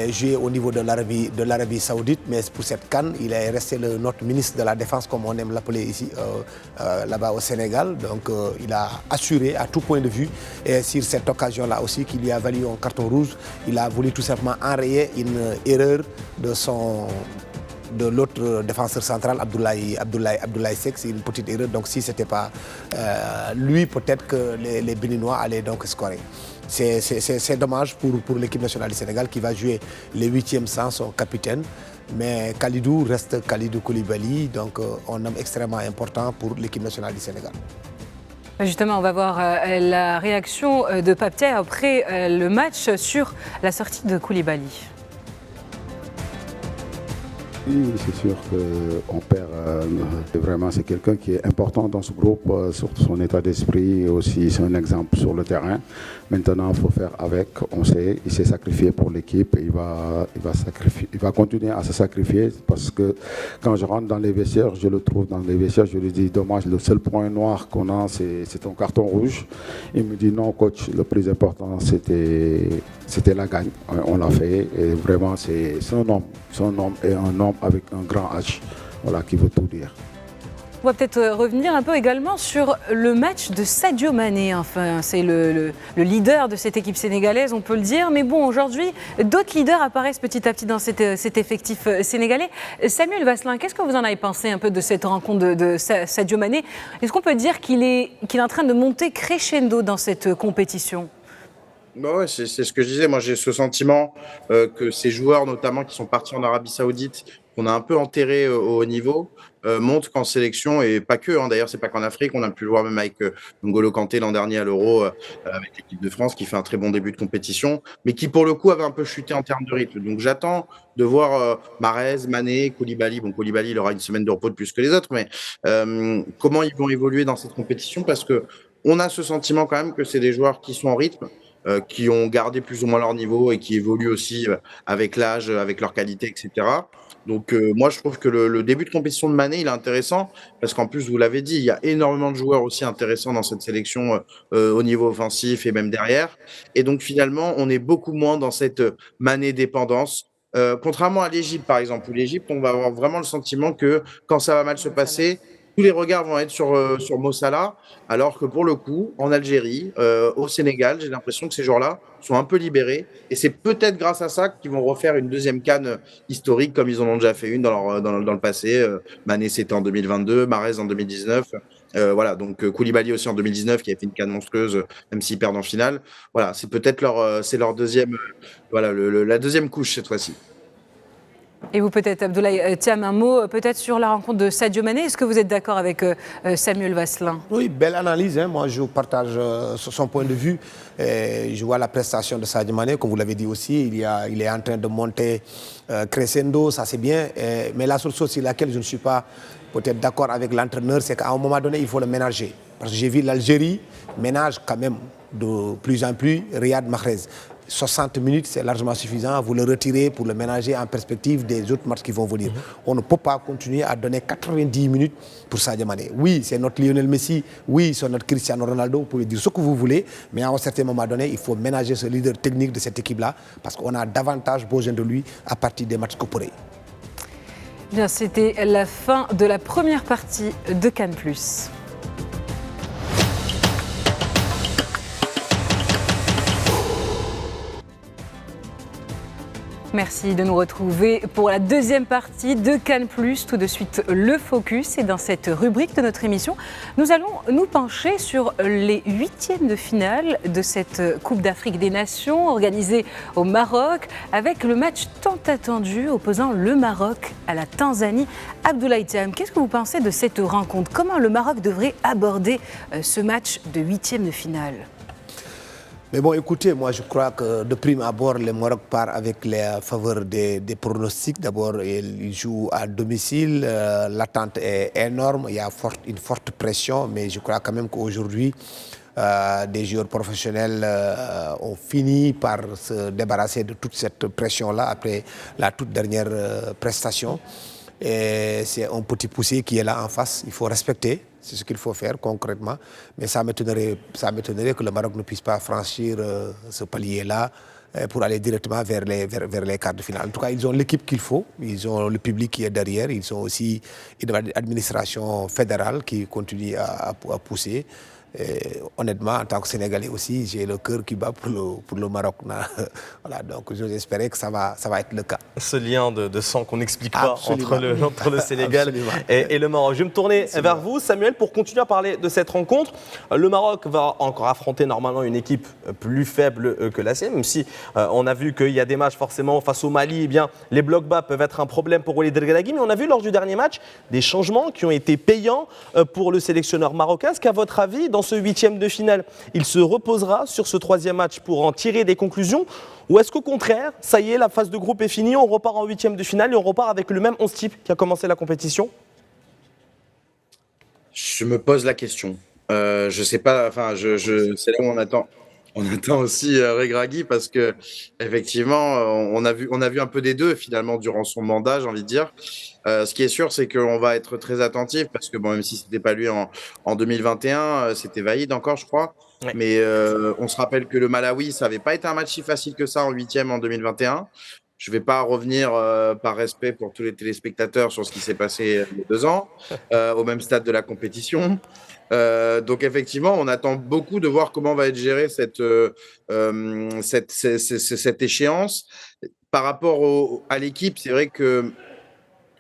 jouer au niveau de l'Arabie Saoudite, mais pour cette CAN, il est resté notre ministre de la Défense, comme on aime l'appeler ici, là-bas au Sénégal. Donc, il a assuré à tout point de vue, et sur cette occasion-là aussi, qui lui a valu un carton rouge, il a voulu tout simplement enrayer une erreur de l'autre défenseur central, Abdoulaye Seck. C'est une petite erreur. Donc si ce n'était pas lui, peut-être que les Béninois allaient donc scorer. C'est dommage pour l'équipe nationale du Sénégal qui va jouer les 8e sans son capitaine. Mais Kalidou reste Kalidou Koulibaly, donc un homme extrêmement important pour l'équipe nationale du Sénégal. Justement, on va voir la réaction de Pape Thiaw après le match sur la sortie de Koulibaly. Oui, c'est sûr qu'on perd. Vraiment, c'est quelqu'un qui est important dans ce groupe, surtout son état d'esprit et aussi c'est un exemple sur le terrain. Maintenant, il faut faire avec. On sait, il s'est sacrifié pour l'équipe. Il va continuer à se sacrifier parce que quand je rentre dans les vestiaires, je le trouve dans les vestiaires, je lui dis dommage, le seul point noir qu'on a, c'est ton carton rouge. Il me dit non, coach, le plus important, c'était la gagne. On l'a fait et vraiment, c'est un homme et un homme avec un grand H, voilà, qui veut tout dire. On va peut-être revenir un peu également sur le match de Sadio Mané. Enfin, c'est le leader de cette équipe sénégalaise, on peut le dire. Mais bon, aujourd'hui, d'autres leaders apparaissent petit à petit dans cet effectif sénégalais. Samuel Vasselin, qu'est-ce que vous en avez pensé un peu de cette rencontre de Sadio Mané? Est-ce qu'on peut dire qu'il est en train de monter crescendo dans cette compétition? Ouais, c'est ce que je disais. Moi, j'ai ce sentiment que ces joueurs, notamment qui sont partis en Arabie Saoudite, qu'on a un peu enterrés au haut niveau, montrent qu'en sélection, et pas que, d'ailleurs, c'est pas qu'en Afrique, on a pu le voir même avec N'Golo Kanté l'an dernier à l'Euro, avec l'équipe de France, qui fait un très bon début de compétition, mais qui, pour le coup, avait un peu chuté en termes de rythme. Donc, j'attends de voir Mahrez, Mané, Koulibaly. Bon, Koulibaly, il aura une semaine de repos de plus que les autres, mais comment ils vont évoluer dans cette compétition, parce que on a ce sentiment quand même que c'est des joueurs qui sont en rythme, qui ont gardé plus ou moins leur niveau et qui évoluent aussi avec l'âge, avec leur qualité, etc. Donc moi, je trouve que le début de compétition de Mané, il est intéressant parce qu'en plus, vous l'avez dit, il y a énormément de joueurs aussi intéressants dans cette sélection au niveau offensif et même derrière. Et donc finalement, on est beaucoup moins dans cette Mané dépendance. Contrairement à l'Égypte, par exemple, où l'Égypte, on va avoir vraiment le sentiment que quand ça va mal se passer, tous les regards vont être sur Mo Salah, alors que pour le coup, en Algérie, au Sénégal, j'ai l'impression que ces joueurs-là sont un peu libérés. Et c'est peut-être grâce à ça qu'ils vont refaire une deuxième CAN historique, comme ils en ont déjà fait une dans le passé. Mané, c'était en 2022, Mahrez en 2019. Voilà, donc Koulibaly aussi en 2019, qui a fait une CAN monstrueuse, même s'ils perdent en finale. Voilà, c'est peut-être leur deuxième, la deuxième couche cette fois-ci. Et vous peut-être, Abdoulaye Thiam, un mot peut-être sur la rencontre de Sadio Mané. Est-ce que vous êtes d'accord avec Samuel Vasselin? Oui, belle analyse. Moi, je partage son point de vue. Je vois la prestation de Sadio Mané, comme vous l'avez dit aussi. Il est en train de monter crescendo, ça c'est bien. Mais la seule chose sur laquelle je ne suis pas peut-être d'accord avec l'entraîneur, c'est qu'à un moment donné, il faut le ménager. Parce que j'ai vu l'Algérie ménage quand même de plus en plus Riyad Mahrez. 60 minutes, c'est largement suffisant. Vous le retirez pour le ménager en perspective des autres matchs qui vont venir. On ne peut pas continuer à donner 90 minutes pour Sadio Mané. Oui, c'est notre Lionel Messi. Oui, c'est notre Cristiano Ronaldo. Vous pouvez dire ce que vous voulez. Mais à un certain moment donné, il faut ménager ce leader technique de cette équipe-là parce qu'on a davantage besoin de lui à partir des matchs corporels. Bien, c'était la fin de la première partie de Cannes+. Merci de nous retrouver pour la deuxième partie de Cannes+. Tout de suite, le focus. Et dans cette rubrique de notre émission, nous allons nous pencher sur les huitièmes de finale de cette Coupe d'Afrique des Nations organisée au Maroc, avec le match tant attendu opposant le Maroc à la Tanzanie. Abdoulaye Thiam, qu'est-ce que vous pensez de cette rencontre? Comment le Maroc devrait aborder ce match de huitièmes de finale? Mais bon, écoutez, moi je crois que de prime abord, le Maroc part avec les faveurs des pronostics. D'abord, il joue à domicile, l'attente est énorme, il y a une forte pression, mais je crois quand même qu'aujourd'hui, des joueurs professionnels ont fini par se débarrasser de toute cette pression-là après la toute dernière prestation. Et c'est un petit poussé qui est là en face, il faut respecter. C'est ce qu'il faut faire concrètement. Mais ça m'étonnerait que le Maroc ne puisse pas franchir ce palier-là pour aller directement vers les quarts de finale. En tout cas, ils ont l'équipe qu'il faut. Ils ont le public qui est derrière. Ils ont aussi une administration fédérale qui continue à pousser. Et honnêtement, en tant que Sénégalais aussi, j'ai le cœur qui bat pour le Maroc. Voilà, donc j'espérais que ça va être le cas. Ce lien de sang qu'on n'explique pas entre le Sénégal et le Maroc. Je vais me tourner vers vous, Samuel, pour continuer à parler de cette rencontre. Le Maroc va encore affronter normalement une équipe plus faible que la sienne, même si on a vu qu'il y a des matchs forcément face au Mali, eh bien, les blocs bas peuvent être un problème pour Walid Regragui, mais on a vu lors du dernier match des changements qui ont été payants pour le sélectionneur marocain. Est-ce qu'à votre avis, dans ce huitième de finale, il se reposera sur ce troisième match pour en tirer des conclusions? Ou est-ce qu'au contraire, ça y est, la phase de groupe est finie, on repart en huitième de finale et on repart avec le même 11 type qui a commencé la compétition? Je me pose la question. Je sais pas, enfin, c'est là où on attend. On attend aussi Regragui parce que effectivement, on a vu un peu des deux finalement durant son mandat, j'ai envie de dire. Ce qui est sûr, c'est qu'on va être très attentif parce que bon, même si c'était pas lui en 2021, c'était Vaïd encore, je crois. Ouais. Mais on se rappelle que le Malawi, ça n'avait pas été un match si facile que ça en huitième en 2021. Je ne vais pas revenir par respect pour tous les téléspectateurs sur ce qui s'est passé il y a 2 ans, au même stade de la compétition. Donc effectivement, on attend beaucoup de voir comment va être gérée cette échéance. Par rapport à l'équipe, c'est vrai que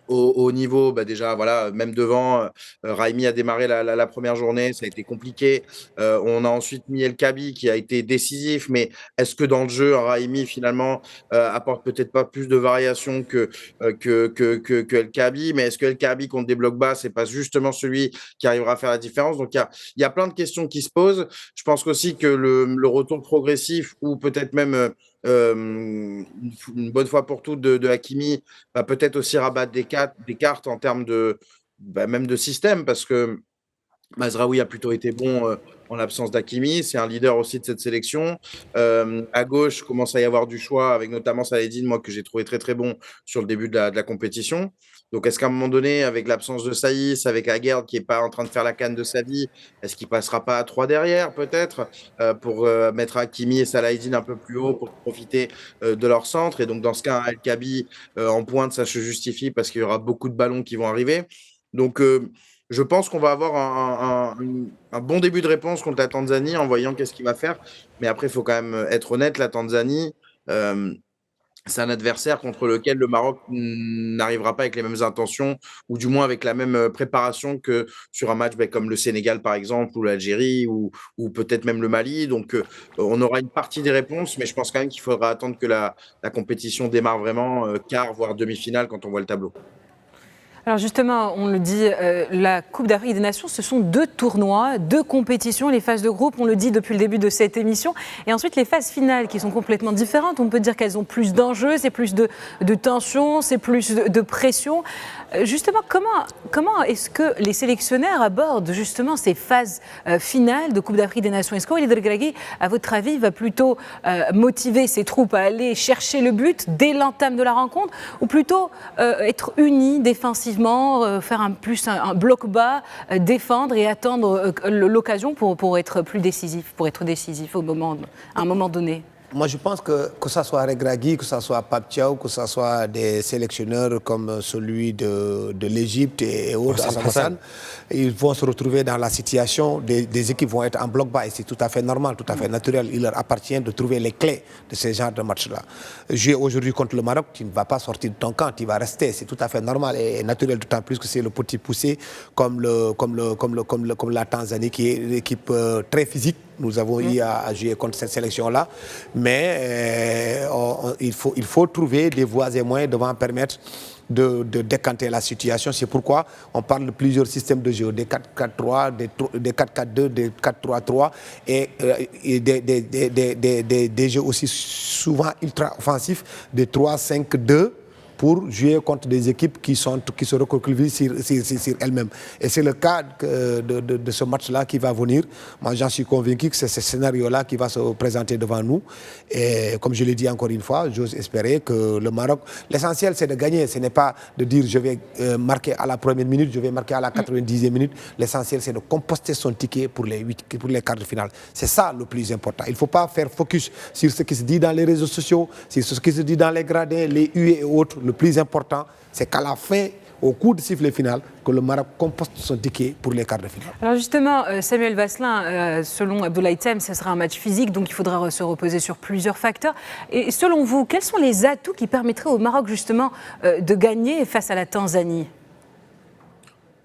au niveau, déjà, voilà, même devant, Raimi a démarré la première journée, ça a été compliqué. On a ensuite mis El Kabi qui a été décisif, mais est-ce que dans le jeu, Raimi finalement apporte peut-être pas plus de variations que El Kabi, mais est-ce que El Kabi contre des blocs bas, c'est pas justement celui qui arrivera à faire la différence? Donc il y a plein de questions qui se posent. Je pense aussi que le retour progressif ou peut-être même une bonne fois pour toutes de Hakimi va peut-être aussi rabattre des cartes en termes même de système, parce que Mazraoui a plutôt été bon en l'absence d'Hakimi, c'est un leader aussi de cette sélection. À gauche, commence à y avoir du choix, avec notamment Saladin, moi, que j'ai trouvé très très bon sur le début de la compétition. Donc est-ce qu'à un moment donné, avec l'absence de Saïs, avec Aguerd qui n'est pas en train de faire la canne de sa vie, est-ce qu'il ne passera pas à 3 derrière peut-être pour mettre Hakimi et Saladin un peu plus haut pour profiter de leur centre? Et donc dans ce cas, El Kabi en pointe, ça se justifie parce qu'il y aura beaucoup de ballons qui vont arriver. Donc je pense qu'on va avoir un bon début de réponse contre la Tanzanie en voyant qu'est-ce qu'il va faire. Mais après, il faut quand même être honnête, la Tanzanie, c'est un adversaire contre lequel le Maroc n'arrivera pas avec les mêmes intentions, ou du moins avec la même préparation que sur un match comme le Sénégal, par exemple, ou l'Algérie, ou peut-être même le Mali. Donc, on aura une partie des réponses, mais je pense quand même qu'il faudra attendre que la compétition démarre vraiment, quart, voire demi-finale, quand on voit le tableau. Alors justement, on le dit, la Coupe d'Afrique des Nations, ce sont 2 tournois, 2 compétitions, les phases de groupe, on le dit depuis le début de cette émission, et ensuite les phases finales qui sont complètement différentes. On peut dire qu'elles ont plus d'enjeux, c'est plus de tension, c'est plus de pression. Justement, comment est-ce que les sélectionneurs abordent justement ces phases finales de Coupe d'Afrique des Nations? Est-ce qu'Walid Regragui, à votre avis, va plutôt motiver ses troupes à aller chercher le but dès l'entame de la rencontre, ou plutôt être unis défensivement, faire un bloc bas, défendre et attendre l'occasion pour être plus décisif, à un moment donné? Moi, je pense que ce soit Regragui, que ce soit Pape Thiaw, que ce soit des sélectionneurs comme celui de l'Égypte et autres, Hassan, ils vont se retrouver dans la situation, des équipes vont être en bloc bas et c'est tout à fait normal, tout à fait naturel. Il leur appartient de trouver les clés de ce genre de match-là. Jouer aujourd'hui contre le Maroc, tu ne vas pas sortir de ton camp, tu vas rester, c'est tout à fait normal et naturel, d'autant plus que c'est le petit poussé comme la Tanzanie qui est une équipe très physique. Nous avons eu à jouer contre cette sélection-là, mais il faut trouver des voies et moyens devant permettre de décanter la situation. C'est pourquoi on parle de plusieurs systèmes de jeu, des 4-4-3, des 4-4-2, des 4-3-3 et des jeux aussi souvent ultra offensifs, des 3-5-2. Pour jouer contre des équipes qui se recroquevillent sur elles-mêmes. Et c'est le cas de ce match-là qui va venir. Moi, j'en suis convaincu que c'est ce scénario-là qui va se présenter devant nous. Et comme je l'ai dit encore une fois, j'ose espérer que le Maroc... L'essentiel, c'est de gagner. Ce n'est pas de dire je vais marquer à la première minute, je vais marquer à la 90e minute. L'essentiel, c'est de composter son ticket pour les quarts de finale. C'est ça le plus important. Il ne faut pas faire focus sur ce qui se dit dans les réseaux sociaux, sur ce qui se dit dans les gradins, les huées et autres. Le plus important, c'est qu'à la fin, au coup de sifflet final, que le Maroc composte son ticket pour les quarts de finale. Alors justement, Samuel Vasselin, selon Abdoulaye Thiem, ce sera un match physique, donc il faudra se reposer sur plusieurs facteurs. Et selon vous, quels sont les atouts qui permettraient au Maroc justement de gagner face à la Tanzanie?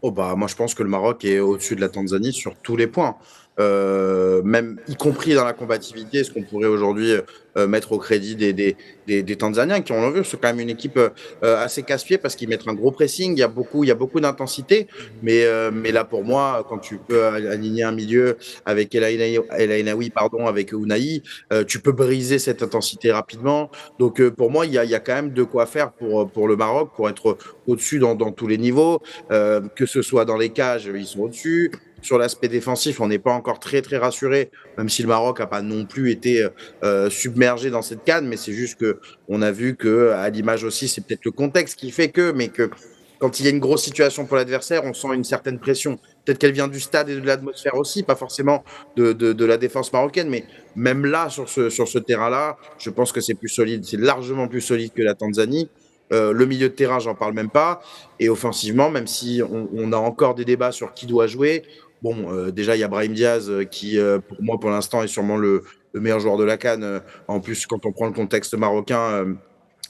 Moi je pense que le Maroc est au-dessus de la Tanzanie sur tous les points. Même y compris dans la combativité, ce qu'on pourrait aujourd'hui mettre au crédit des Tanzaniens qui, on l'a vu, c'est quand même une équipe assez casse-pied parce qu'ils mettent un gros pressing, il y a beaucoup d'intensité, mais là pour moi, quand tu peux aligner un milieu avec El Ainaoui, avec Ounahi, tu peux briser cette intensité rapidement. Donc pour moi, il y a quand même de quoi faire pour le Maroc, pour être au-dessus dans tous les niveaux, que ce soit dans les cages, ils sont au-dessus. Sur l'aspect défensif, on n'est pas encore très rassuré, même si le Maroc n'a pas non plus été submergé dans cette CAN, mais c'est juste qu'on a vu qu'à l'image aussi, c'est peut-être le contexte qui fait mais que quand il y a une grosse situation pour l'adversaire, on sent une certaine pression. Peut-être qu'elle vient du stade et de l'atmosphère aussi, pas forcément de la défense marocaine, mais même là, sur ce terrain-là, je pense que c'est plus solide, c'est largement plus solide que la Tanzanie. Le milieu de terrain, j'en parle même pas. Et offensivement, même si on a encore des débats sur qui doit jouer, déjà, il y a Brahim Diaz qui, pour moi, pour l'instant, est sûrement le meilleur joueur de la CAN. En plus, quand on prend le contexte marocain,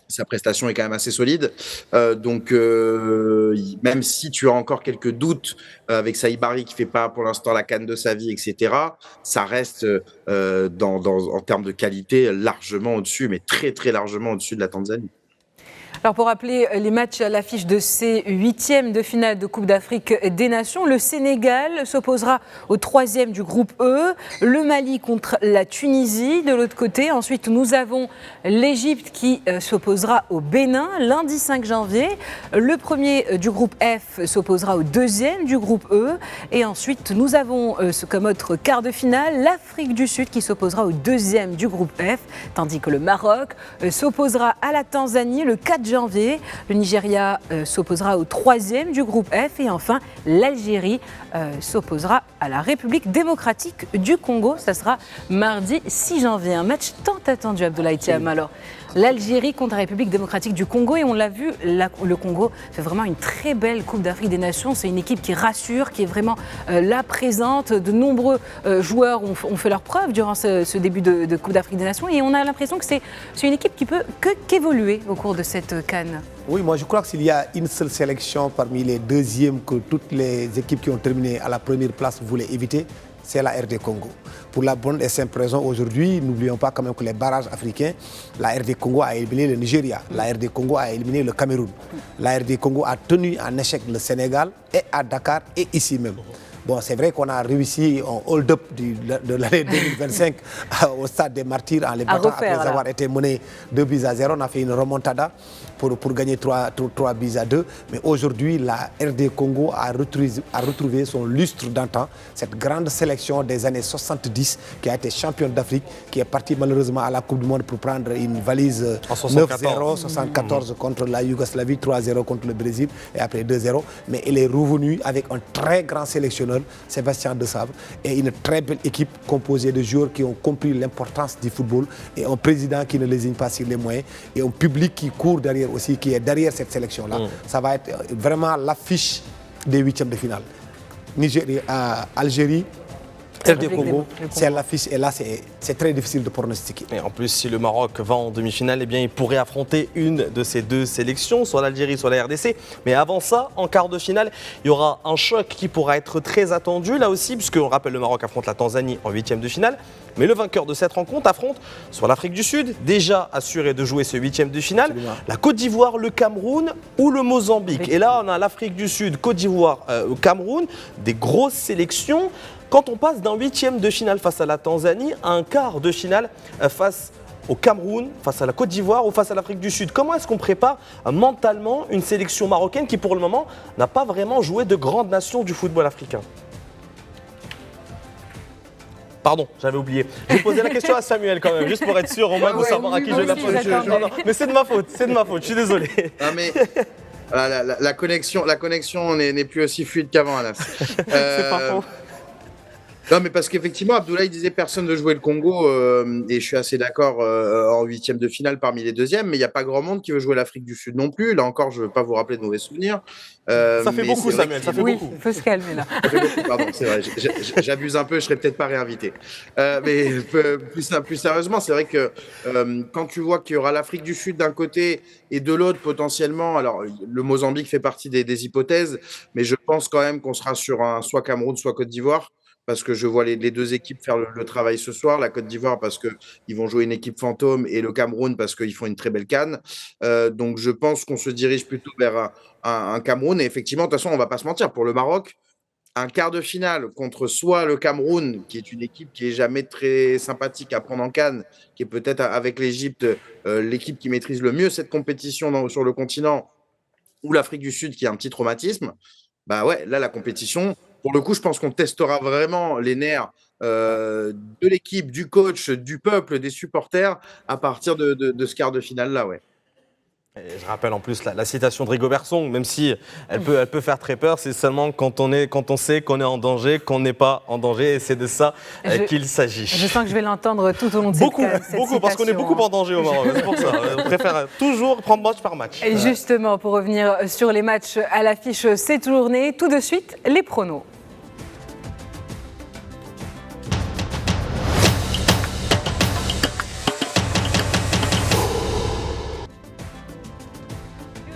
sa prestation est quand même assez solide. Donc, même si tu as encore quelques doutes avec Saïbari qui fait pas pour l'instant la CAN de sa vie, etc., ça reste en termes de qualité largement au-dessus, mais très largement au-dessus de la Tanzanie. Alors pour rappeler les matchs à l'affiche de ces 8e de finale de Coupe d'Afrique des Nations, le Sénégal s'opposera au 3e du groupe E, le Mali contre la Tunisie de l'autre côté. Ensuite, nous avons l'Égypte qui s'opposera au Bénin lundi 5 janvier. Le premier du groupe F s'opposera au 2e du groupe E. Et ensuite, nous avons comme autre quart de finale l'Afrique du Sud qui s'opposera au 2e du groupe F, tandis que le Maroc s'opposera à la Tanzanie le 4 janvier. Le Nigeria s'opposera au 3e du groupe F et enfin l'Algérie s'opposera à la République démocratique du Congo. Ça sera mardi 6 janvier. Un match tant attendu, Abdoulaye Thiem. Alors, l'Algérie contre la République démocratique du Congo et on l'a vu, le Congo fait vraiment une très belle Coupe d'Afrique des Nations. C'est une équipe qui rassure, qui est vraiment là présente. De nombreux joueurs ont fait leur preuve durant ce début de Coupe d'Afrique des Nations et on a l'impression que c'est une équipe qui peut qu'évoluer au cours de cette CAN. Oui, moi je crois que s'il y a une seule sélection parmi les deuxièmes que toutes les équipes qui ont terminé à la première place voulaient éviter, c'est la RD Congo. pour la bonne et simple raison. Aujourd'hui, n'oublions pas quand même que les barrages africains, la RD Congo a éliminé le Nigeria, la RD Congo a éliminé le Cameroun, la RD Congo a tenu en échec le Sénégal et à Dakar et ici même. Bon, c'est vrai qu'on a réussi en hold-up de l'année 2025 au stade des Martyrs en les battant après avoir été mené 2-0. On a fait une remontada pour gagner 3 buts à 2. Mais aujourd'hui, la RD Congo a retrouvé son lustre d'antan. Cette grande sélection des années 70 qui a été championne d'Afrique, qui est partie malheureusement à la Coupe du Monde pour prendre une valise 9-0, 74 contre la Yougoslavie, 3-0 contre le Brésil et après 2-0. Mais elle est revenue avec un très grand sélectionneur, Sébastien Desabre, et une très belle équipe composée de joueurs qui ont compris l'importance du football et un président qui ne lésigne pas sur les moyens et un public qui court derrière aussi, qui est derrière cette sélection-là. Ça va être vraiment l'affiche des huitièmes de finale. Nigeria, Algérie, RD Congo, c'est l'affiche et là c'est très difficile de pronostiquer. Et en plus, si le Maroc va en demi-finale, eh bien, il pourrait affronter une de ces deux sélections, soit l'Algérie, soit la RDC. Mais avant ça, en quart de finale, il y aura un choc qui pourra être très attendu là aussi, puisqu'on rappelle le Maroc affronte la Tanzanie en huitième de finale. Mais le vainqueur de cette rencontre affronte soit l'Afrique du Sud, déjà assuré de jouer ce huitième de finale, la Côte d'Ivoire, le Cameroun ou le Mozambique. Et là, on a l'Afrique du Sud, Côte d'Ivoire, Cameroun, des grosses sélections. Quand on passe d'un huitième de finale face à la Tanzanie à un quart de finale face au Cameroun, face à la Côte d'Ivoire ou face à l'Afrique du Sud, comment est-ce qu'on prépare mentalement une sélection marocaine qui pour le moment n'a pas vraiment joué de grandes nations du football africain ? Pardon, j'avais oublié. Je vais poser la question à Samuel quand même, juste pour être sûr au moins de savoir à qui je la pose. Non, mais c'est de ma faute, je suis désolé. Non mais la connexion n'est plus aussi fluide qu'avant, Anas. C'est pas faux. Non, mais parce qu'effectivement, Abdoulaye disait personne ne veut jouer le Congo, et je suis assez d'accord en huitième de finale parmi les deuxièmes, mais il n'y a pas grand monde qui veut jouer l'Afrique du Sud non plus. Là encore, je ne veux pas vous rappeler de mauvais souvenirs. Ça fait beaucoup, Samuel, ça fait beaucoup. Il faut se calmer là. Pardon, c'est vrai, j'abuse un peu, je ne serais peut-être pas réinvité. Mais plus sérieusement, c'est vrai que quand tu vois qu'il y aura l'Afrique du Sud d'un côté et de l'autre potentiellement, alors le Mozambique fait partie des hypothèses, mais je pense quand même qu'on sera sur un soit Cameroun, soit Côte d'Ivoire. Parce que je vois les deux équipes faire le travail ce soir. La Côte d'Ivoire parce qu'ils vont jouer une équipe fantôme et le Cameroun parce qu'ils font une très belle CAN. Donc, je pense qu'on se dirige plutôt vers un Cameroun. Et effectivement, de toute façon, on ne va pas se mentir. Pour le Maroc, un quart de finale contre soit le Cameroun, qui est une équipe qui n'est jamais très sympathique à prendre en CAN, qui est peut-être avec l'Égypte l'équipe qui maîtrise le mieux cette compétition sur le continent, ou l'Afrique du Sud qui a un petit traumatisme. Bah ouais, là, la compétition... Pour le coup, je pense qu'on testera vraiment les nerfs de l'équipe, du coach, du peuple, des supporters à partir de ce quart de finale-là, ouais. Et je rappelle en plus la citation de Rigobert Song, même si elle peut faire très peur, c'est seulement quand on sait qu'on est en danger, qu'on n'est pas en danger, et c'est de ça qu'il s'agit. Je sens que je vais l'entendre tout au long de cette Beaucoup, parce qu'on est beaucoup en danger au Maroc, c'est pour ça. On préfère toujours prendre match par match. Et justement, pour revenir sur les matchs à l'affiche cette journée, tout de suite, les pronos.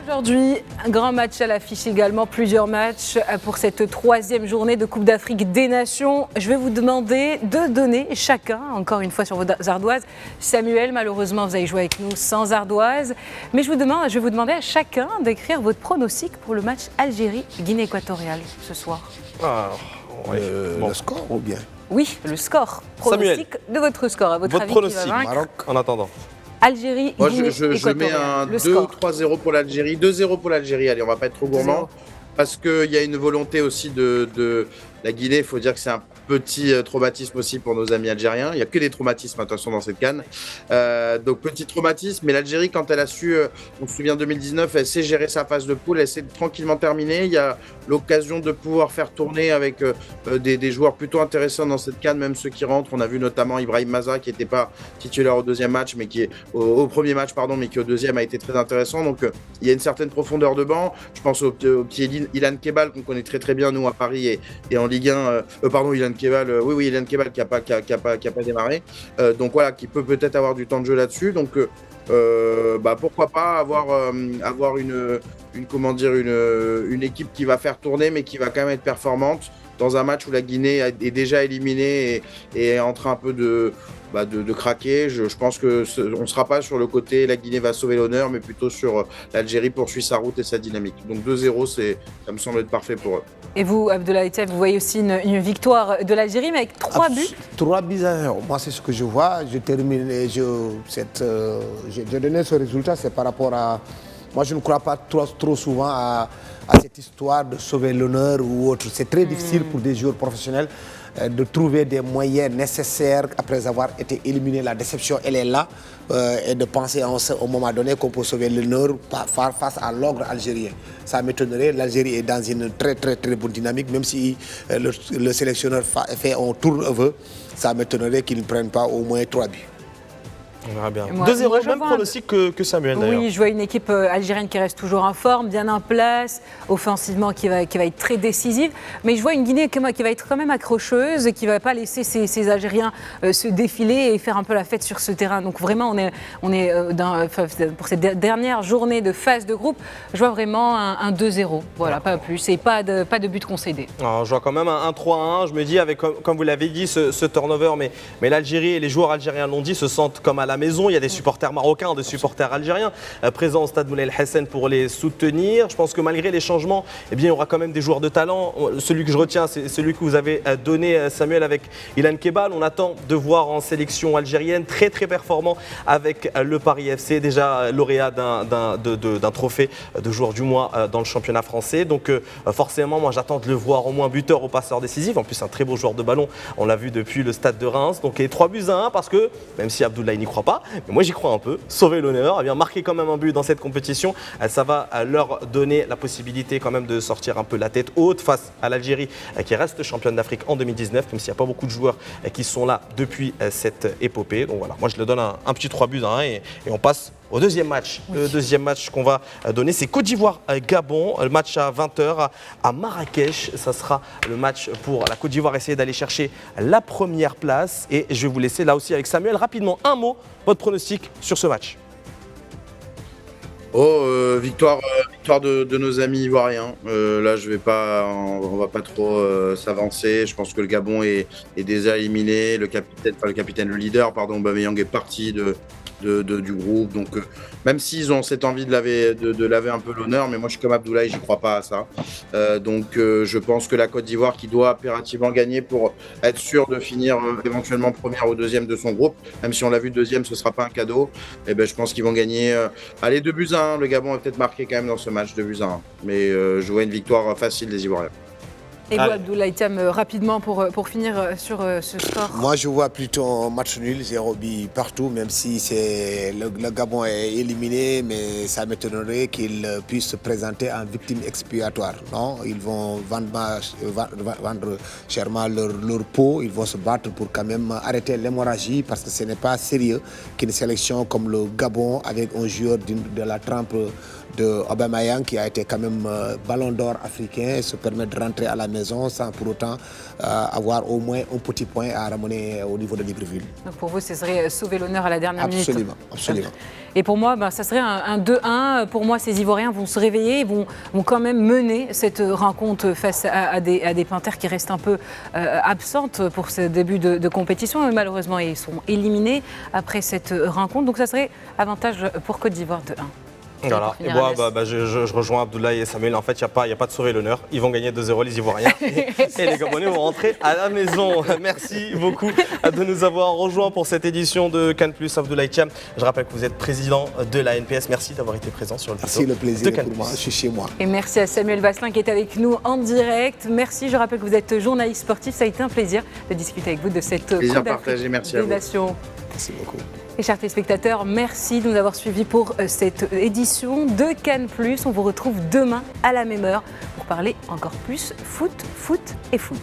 Aujourd'hui, un grand match à l'affiche également, plusieurs matchs pour cette troisième journée de Coupe d'Afrique des Nations. Je vais vous demander de donner chacun, encore une fois sur vos ardoises. Samuel, malheureusement, vous avez joué avec nous sans ardoise. Mais je vais vous demander à chacun d'écrire votre pronostic pour le match Algérie-Guinée équatoriale ce soir. Le score ou bien ? Oui, le score. Pronostic de votre score. À votre avis, pronostic, qui va vaincre ? Maroc, en attendant. Algérie, Moi, Guinée je mets un 2 ou 3-0 pour l'Algérie. 2-0 pour l'Algérie, allez, on va pas être trop gourmand. Parce qu'il y a une volonté aussi de la Guinée, il faut dire que c'est un petit traumatisme aussi pour nos amis algériens. Il n'y a que des traumatismes, attention, dans cette CAN. Donc, petit traumatisme. Mais l'Algérie, quand elle a su, on se souvient 2019, elle sait gérer sa phase de poule, elle sait tranquillement terminer. Il y a l'occasion de pouvoir faire tourner avec des joueurs plutôt intéressants dans cette CAN, même ceux qui rentrent. On a vu notamment Ibrahim Maza, qui n'était pas titulaire au deuxième match, mais qui est au premier match, pardon, mais qui au deuxième a été très intéressant. Donc, il y a une certaine profondeur de banc. Je pense au petit Ilan Kebal, qu'on connaît très très bien, nous, à Paris et en Ligue 1. Pardon, Ilan Kebal, Ilan Kebal qui a pas démarré. Donc voilà, qui peut-être avoir du temps de jeu là-dessus. Donc pourquoi pas avoir une équipe qui va faire tourner, mais qui va quand même être performante. dans un match où la Guinée est déjà éliminée et est en train un peu de craquer. Je pense qu'on ne sera pas sur le côté la Guinée va sauver l'honneur, mais plutôt sur l'Algérie poursuit sa route et sa dynamique. Donc 2-0, ça me semble être parfait pour eux. Et vous, Abdoulaye Thiam, vous voyez aussi une victoire de l'Algérie, mais avec 3 buts. 3 buts à 1. Moi, c'est ce que je vois. J'ai donné ce résultat, c'est par rapport à... Moi, je ne crois pas trop souvent à cette histoire de sauver l'honneur ou autre. C'est très difficile pour des joueurs professionnels de trouver des moyens nécessaires après avoir été éliminé. La déception, elle est là. Et de penser au moment donné qu'on peut sauver l'honneur face à l'ogre algérien. Ça m'étonnerait. L'Algérie est dans une très très très bonne dynamique, même si le sélectionneur fait un tour-over, ça m'étonnerait qu'ils ne prennent pas au moins 3 buts. On verra bien. Moi, 2-0, même pronostic que Samuel d'ailleurs. Oui, je vois une équipe algérienne qui reste toujours en forme, bien en place, offensivement qui va être très décisive. Mais je vois une Guinée qui va être quand même accrocheuse et qui ne va pas laisser ces Algériens se défiler et faire un peu la fête sur ce terrain. Donc vraiment, on est pour cette dernière journée de phase de groupe, je vois vraiment un 2-0. Voilà, pas plus. Et pas de but concédé. Alors, je vois quand même un 3-1. Je me dis, avec, comme vous l'avez dit, ce turnover, mais l'Algérie et les joueurs algériens l'ont dit, se sentent comme à la maison. Il y a des supporters marocains, des supporters algériens présents au stade Moulay El Hassan pour les soutenir. Je pense que malgré les changements, eh bien, il y aura quand même des joueurs de talent. Celui que je retiens, c'est celui que vous avez donné, Samuel, avec Ilan Kebal. On attend de voir en sélection algérienne, très très performant avec le Paris FC, déjà lauréat d'un trophée de joueur du mois dans le championnat français. Donc forcément, moi j'attends de le voir au moins buteur ou passeur décisif. En plus, un très beau joueur de ballon, on l'a vu depuis le stade de Reims. Donc les 3-1 parce que, même si Abdoulaye n'y croit pas, mais moi j'y crois un peu, sauver l'honneur, eh bien marquer quand même un but dans cette compétition, ça va leur donner la possibilité quand même de sortir un peu la tête haute face à l'Algérie qui reste championne d'Afrique en 2019, même s'il n'y a pas beaucoup de joueurs qui sont là depuis cette épopée. Donc voilà, moi je le donne un petit 3-1 et on passe au deuxième match. Oui. Le deuxième match qu'on va donner, c'est Côte d'Ivoire-Gabon, le match à 20h à Marrakech. Ça sera le match pour la Côte d'Ivoire, essayer d'aller chercher la première place. Et je vais vous laisser là aussi avec Samuel. Rapidement, un mot, votre pronostic sur ce match. Victoire de nos amis ivoiriens. Là, on va pas trop s'avancer. Je pense que le Gabon est déjà éliminé. Le leader, Aubameyang est parti du groupe. Donc, même s'ils ont cette envie de laver un peu l'honneur, mais moi, je suis comme Abdoulaye, j'y crois pas à ça. Donc, je pense que la Côte d'Ivoire, qui doit impérativement gagner pour être sûr de finir éventuellement première ou deuxième de son groupe, même si on l'a vu deuxième, ce sera pas un cadeau. Et je pense qu'ils vont gagner. Allez, 2-1. Le Gabon est peut-être marqué quand même dans ce match, 2-1. Mais je vois une victoire facile des Ivoiriens. Et vous, Abdoulaye Thiam, rapidement pour finir sur ce score. Moi, je vois plutôt un match nul, 0 but partout, même si le Gabon est éliminé, mais ça m'étonnerait qu'ils puissent se présenter en victime expiatoire. Non, ils vont vendre chèrement leur peau, ils vont se battre pour quand même arrêter l'hémorragie, parce que ce n'est pas sérieux qu'une sélection comme le Gabon, avec un joueur de la trempe de Aubameyang, qui a été quand même ballon d'or africain, se permet de rentrer à la maison sans pour autant avoir au moins un petit point à ramener au niveau de Libreville. Donc pour vous, ce serait sauver l'honneur à la dernière minute. Absolument. Et pour moi, ça serait un 2-1. Pour moi, ces Ivoiriens vont se réveiller, vont quand même mener cette rencontre face à des Panthères qui restent un peu absentes pour ce début de compétition. Mais malheureusement, ils sont éliminés après cette rencontre. Donc ça serait avantage pour Côte d'Ivoire 2-1. Voilà. Et moi, je rejoins Abdoulaye et Samuel. En fait, il n'y a pas de sauver l'honneur. Ils vont gagner 2-0, les Ivoiriens. Et les Gabonais vont rentrer à la maison. Merci beaucoup de nous avoir rejoints pour cette édition de Cannes+, Abdoulaye Thiam. Je rappelle que vous êtes président de la NPS. Merci d'avoir été présent sur le plateau. Merci, le plaisir pour moi. Je suis chez moi. Et merci à Samuel Vasselin qui est avec nous en direct. Merci. Je rappelle que vous êtes journaliste sportif. Ça a été un plais+. De discuter avec vous de cette Coupe d'Afrique des Nations. Merci beaucoup. Et chers téléspectateurs, merci de nous avoir suivis pour cette édition de Cannes+. On vous retrouve demain à la même heure pour parler encore plus foot et foot.